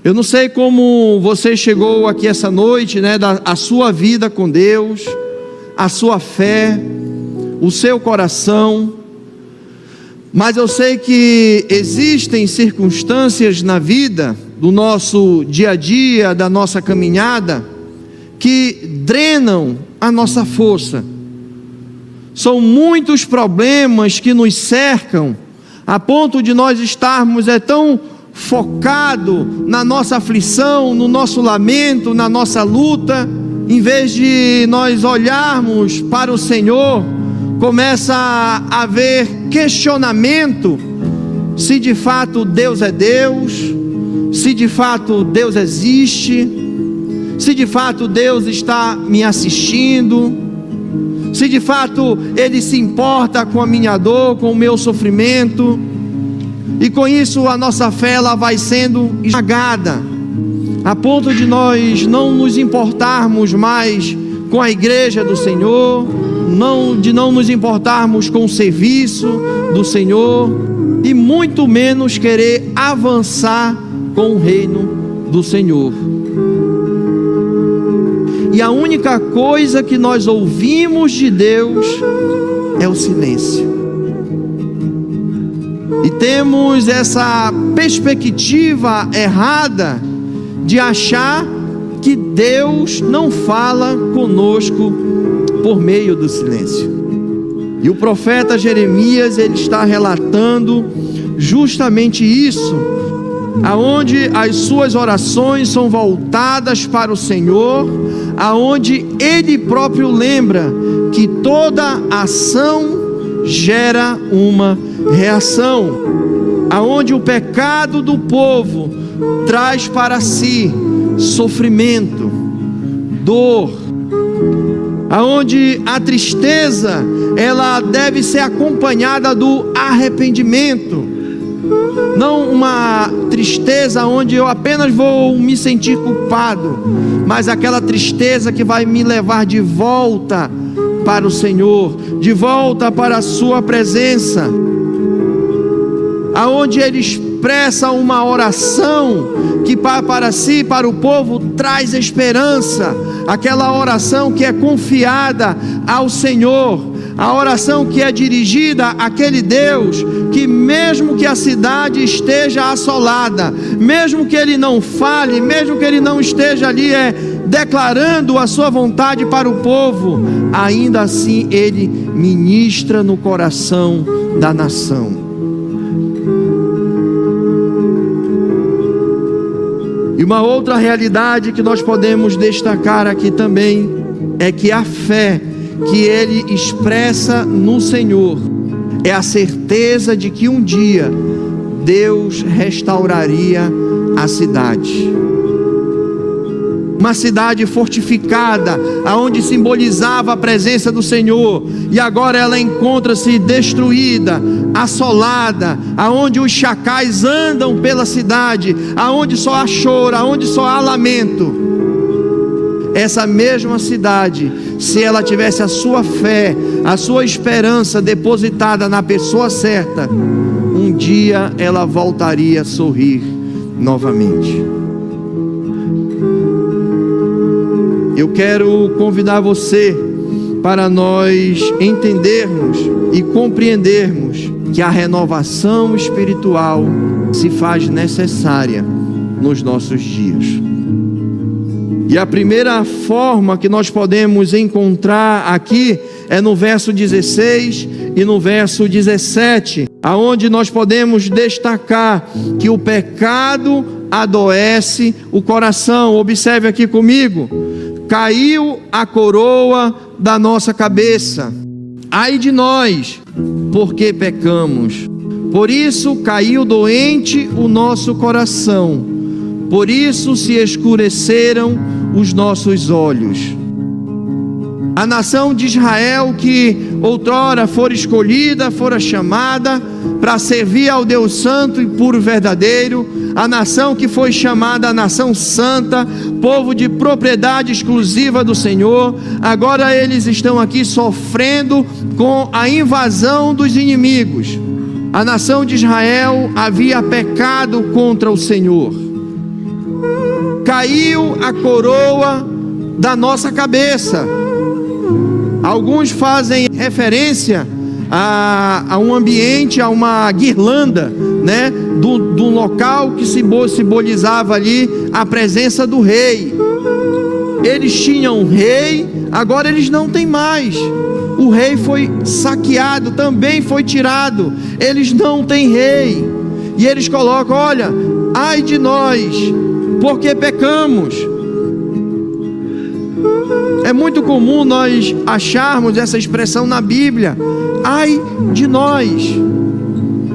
Eu não sei como você chegou aqui essa noite, a sua vida com Deus, a sua fé, o seu coração, mas eu sei que existem circunstâncias na vida, do nosso dia a dia, da nossa caminhada, que drenam a nossa força. São muitos problemas que nos cercam, a ponto de nós estarmos tão focado na nossa aflição, no nosso lamento, na nossa luta, em vez de nós olharmos para o Senhor, começa a haver questionamento, se de fato Deus é Deus, se de fato Deus existe, se de fato Deus está me assistindo, se de fato Ele se importa com a minha dor, com o meu sofrimento. E com isso a nossa fé ela vai sendo esmagada, a ponto de nós não nos importarmos mais com a igreja do Senhor, de não nos importarmos com o serviço do Senhor, e muito menos querer avançar com o reino do Senhor. E a única coisa que nós ouvimos de Deus é o silêncio. E temos essa perspectiva errada de achar que Deus não fala conosco por meio do silêncio. E o profeta Jeremias, ele está relatando justamente isso, aonde as suas orações são voltadas para o Senhor, aonde ele próprio lembra que toda ação gera uma reação, aonde o pecado do povo traz para si sofrimento, dor, aonde a tristeza ela deve ser acompanhada do arrependimento, não uma tristeza onde eu apenas vou me sentir culpado, mas aquela tristeza que vai me levar de volta para o Senhor, de volta para a sua presença, aonde ele expressa uma oração que para si, para o povo, traz esperança, aquela oração que é confiada ao Senhor, a oração que é dirigida àquele Deus que mesmo que a cidade esteja assolada, mesmo que ele não fale, mesmo que ele não esteja ali declarando a sua vontade para o povo, ainda assim ele ministra no coração da nação. E uma outra realidade que nós podemos destacar aqui também é que a fé que ele expressa no Senhor é a certeza de que um dia Deus restauraria a cidade. Uma cidade fortificada, aonde simbolizava a presença do Senhor, e agora ela encontra-se destruída, assolada, aonde os chacais andam pela cidade, aonde só há choro, aonde só há lamento. Essa mesma cidade, se ela tivesse a sua fé, a sua esperança depositada na pessoa certa, um dia ela voltaria a sorrir novamente. Eu quero convidar você para nós entendermos e compreendermos que a renovação espiritual se faz necessária nos nossos dias. E a primeira forma que nós podemos encontrar aqui é no verso 16 e no verso 17, aonde nós podemos destacar que o pecado adoece o coração. Observe aqui comigo: caiu a coroa da nossa cabeça, ai de nós, porque pecamos. Por isso caiu doente o nosso coração, por isso se escureceram os nossos olhos. A nação de Israel, que outrora fora escolhida, fora chamada para servir ao Deus santo e puro verdadeiro, a nação que foi chamada a nação santa, povo de propriedade exclusiva do Senhor, agora eles estão aqui sofrendo com a invasão dos inimigos. A nação de Israel havia pecado contra o Senhor. caiu a coroa da nossa cabeça. Alguns fazem referência a um ambiente, a uma guirlanda, né, do local que simbolizava ali a presença do rei. Eles tinham um rei, agora eles não têm mais. O rei foi saqueado, também foi tirado. Eles não têm rei. E eles colocam: olha, ai de nós, porque pecamos. É muito comum nós acharmos essa expressão na Bíblia, ai de nós,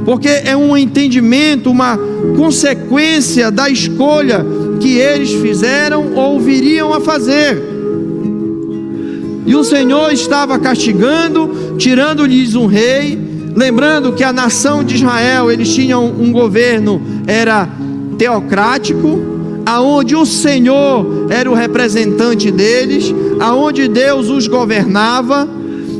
porque é um entendimento, uma consequência da escolha que eles fizeram ou viriam a fazer. E o Senhor estava castigando, tirando-lhes um rei. Lembrando que a nação de Israel, eles tinham um governo, era teocrático, aonde o Senhor era o representante deles, aonde Deus os governava,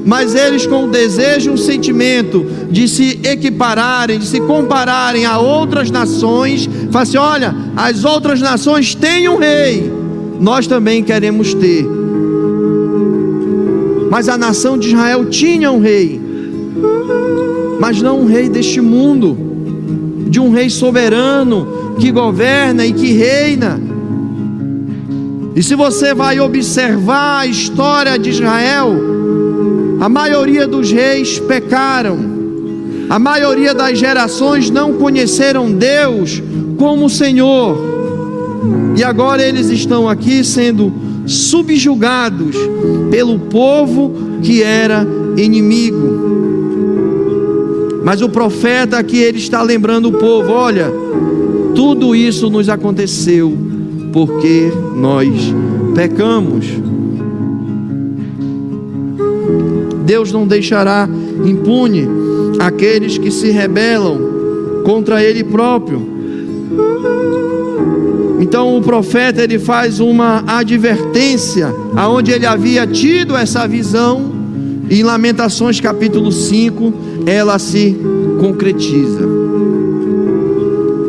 mas eles, com o desejo, o sentimento de se equipararem, de se compararem a outras nações, falam assim: olha, as outras nações têm um rei, nós também queremos ter. Mas a nação de Israel tinha um rei, mas não um rei deste mundo, de um rei soberano, que governa e que reina. E se você vai observar a história de Israel, a maioria dos reis pecaram, a maioria das gerações não conheceram Deus como Senhor, e agora eles estão aqui sendo subjugados pelo povo que era inimigo. Mas o profeta aqui, ele está lembrando o povo: olha, tudo isso nos aconteceu porque nós pecamos. Deus não deixará impune aqueles que se rebelam contra Ele próprio. Então o profeta, ele faz uma advertência, aonde ele havia tido essa visão, e em Lamentações capítulo 5, ela se concretiza.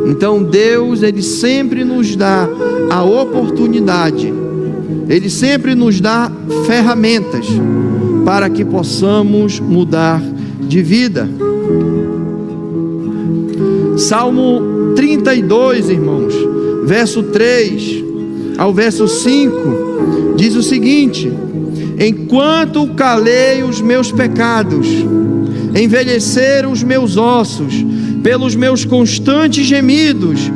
Então Deus, ele sempre nos dá a oportunidade, ele sempre nos dá ferramentas para que possamos mudar de vida. Salmo 32, irmãos, verso 3 ao verso 5, diz o seguinte: enquanto calei os meus pecados, envelheceram os meus ossos, pelos meus constantes gemidos,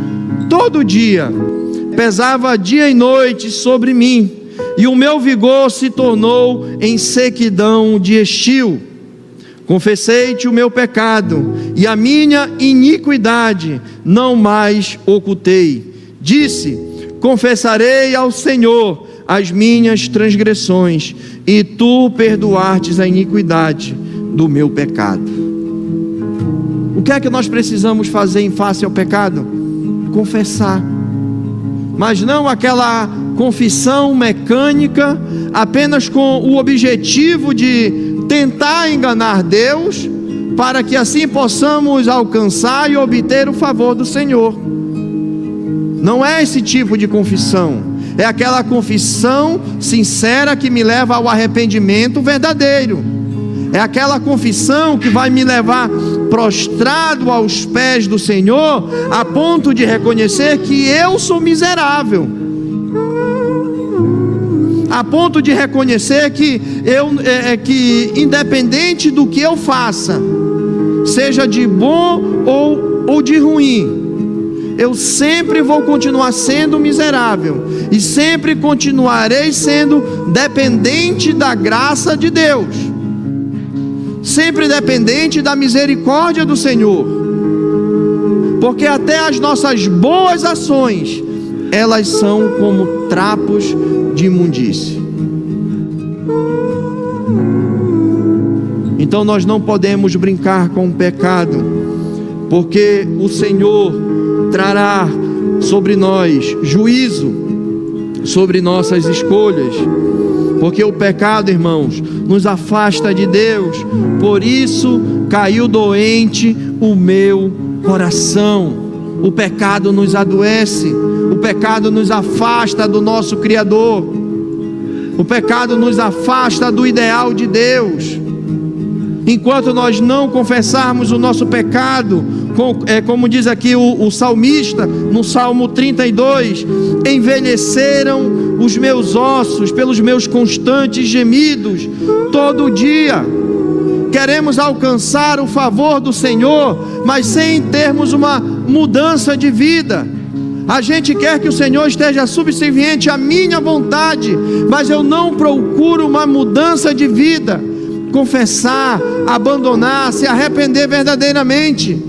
todo dia, pesava dia e noite sobre mim, e o meu vigor se tornou em sequidão de estio. Confessei-te o meu pecado, e a minha iniquidade não mais ocultei. Disse: confessarei ao Senhor as minhas transgressões, e tu perdoastes a iniquidade do meu pecado. O que é que nós precisamos fazer em face ao pecado? Confessar. Mas não aquela confissão mecânica, apenas com o objetivo de tentar enganar Deus, para que assim possamos alcançar e obter o favor do Senhor. Não é esse tipo de confissão. É aquela confissão sincera que me leva ao arrependimento verdadeiro. É aquela confissão que vai me levar prostrado aos pés do Senhor, a ponto de reconhecer que eu sou miserável, a ponto de reconhecer que que independente do que eu faça, seja de bom ou de ruim, eu sempre vou continuar sendo miserável, e sempre continuarei sendo dependente da graça de Deus, sempre dependente da misericórdia do Senhor, porque até as nossas boas ações, elas são como trapos de imundície. Então nós não podemos brincar com o pecado, porque o Senhor trará sobre nós juízo sobre nossas escolhas, porque o pecado, irmãos, nos afasta de Deus. Por isso caiu doente o meu coração. O pecado nos adoece, o pecado nos afasta do nosso Criador, o pecado nos afasta do ideal de Deus. Enquanto nós não confessarmos o nosso pecado, como diz aqui o salmista, no Salmo 32, envelheceram os meus ossos pelos meus constantes gemidos todo dia. Queremos alcançar o favor do Senhor, mas sem termos uma mudança de vida. A gente quer que o Senhor esteja subserviente à minha vontade, mas eu não procuro uma mudança de vida, confessar, abandonar, se arrepender verdadeiramente.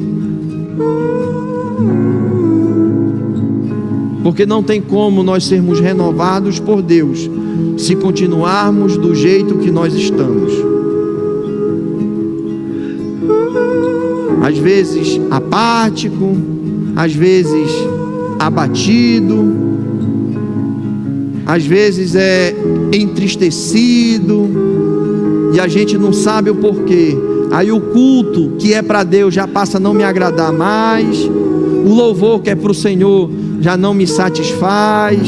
Porque não tem como nós sermos renovados por Deus se continuarmos do jeito que nós estamos. Às vezes apático, às vezes abatido, às vezes entristecido, e a gente não sabe o porquê. Aí o culto que é para Deus já passa a não me agradar mais, o louvor que é para o Senhor já não me satisfaz,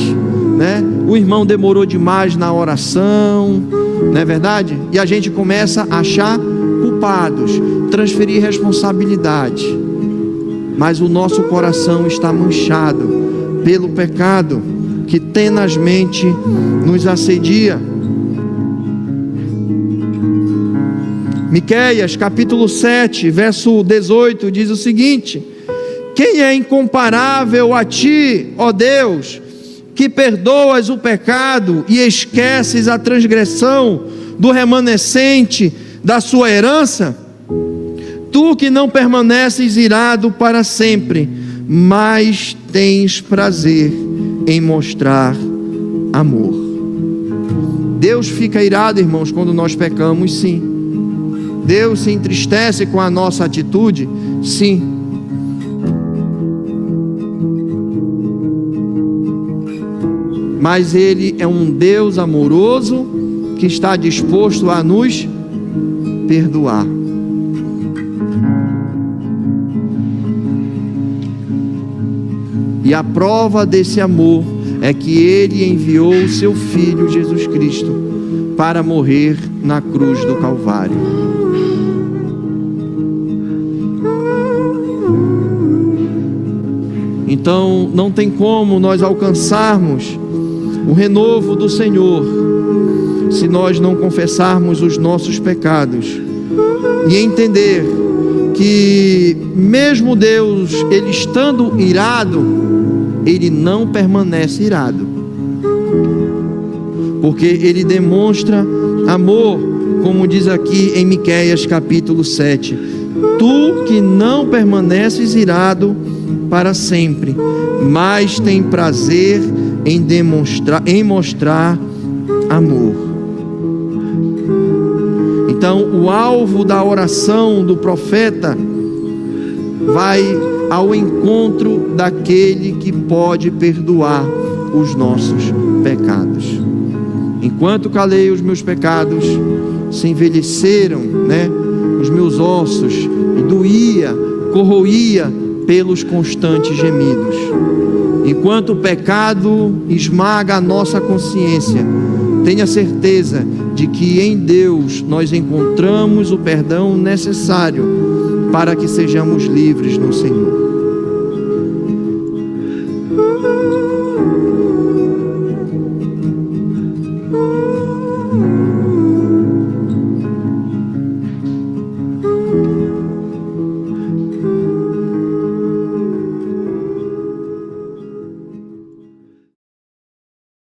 né? O irmão demorou demais na oração, não é verdade? E a gente começa a achar culpados, transferir responsabilidade, mas o nosso coração está manchado pelo pecado que tenazmente nos assedia. Miqueias capítulo 7, verso 18 diz o seguinte: quem é incomparável a ti, ó Deus, que perdoas o pecado e esqueces a transgressão do remanescente da sua herança? Tu que não permaneces irado para sempre, mas tens prazer em mostrar amor. Deus fica irado, irmãos, quando nós pecamos, sim. Deus se entristece com a nossa atitude, sim. Mas Ele é um Deus amoroso que está disposto a nos perdoar. E a prova desse amor é que Ele enviou o seu Filho Jesus Cristo para morrer na cruz do Calvário. Então não tem como nós alcançarmos o renovo do Senhor se nós não confessarmos os nossos pecados e entender que mesmo Deus, Ele estando irado, Ele não permanece irado, porque Ele demonstra amor, como diz aqui em Miqueias capítulo 7: tu que não permaneces irado para sempre, mas tem prazer em mostrar amor. Então o alvo da oração do profeta vai ao encontro daquele que pode perdoar os nossos pecados. Enquanto calei os meus pecados, se envelheceram, né, os meus ossos, e doía, corroía pelos constantes gemidos. Enquanto o pecado esmaga a nossa consciência, tenha certeza de que em Deus nós encontramos o perdão necessário para que sejamos livres no Senhor.